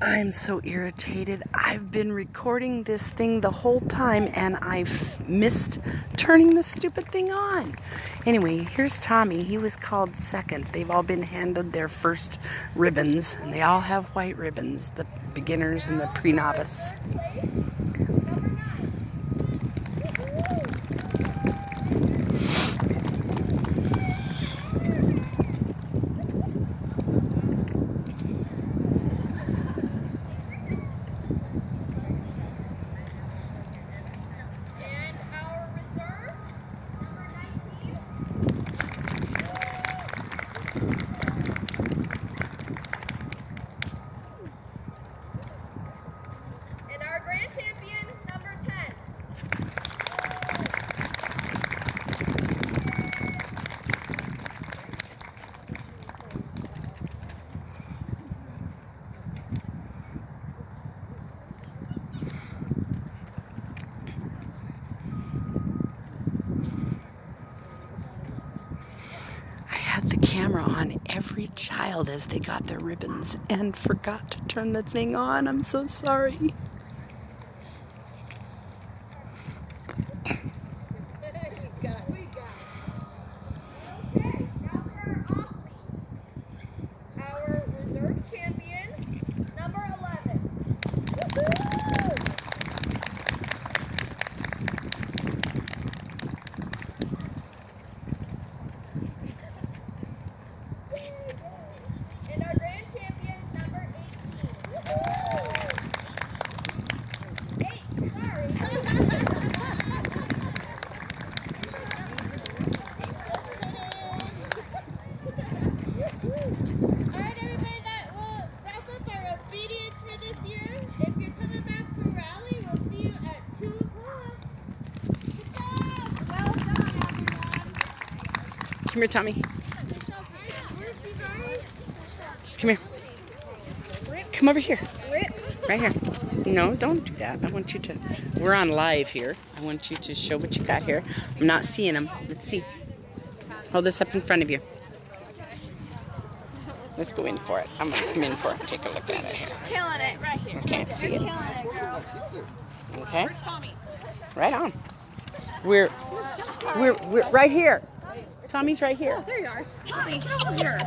I'm so irritated. I've been recording this thing the whole time and I've missed turning the stupid thing on. Anyway, here's Tommy. He was called second. They've all been handed their first ribbons and they all have white ribbons, the beginners and the pre-novice. And our grand champion, number 10. I had the camera on every child as they got their ribbons and forgot to turn the thing on. I'm so sorry. Our reserve champion, number 11. And our grand champion, number 18. 8, sorry. Alright everybody, that will wrap up our obedience for this year. If you're coming back for rally, we'll see you at 2 o'clock. Good job! Well done, everyone. Come here, Tommy. Come here. Come over here. Right here. No, don't do that. I want you to... We're on live here. I want you to show what you got here. I'm not seeing them. Let's see. Hold this up in front of you. Let's go in for it. I'm going to come in for it and take a look at it. Killing it right here. I can't see it. Killing it, girl. Okay? Where's Tommy? Right on. We're right here. Tommy's right here. There you are. Tommy, get over here.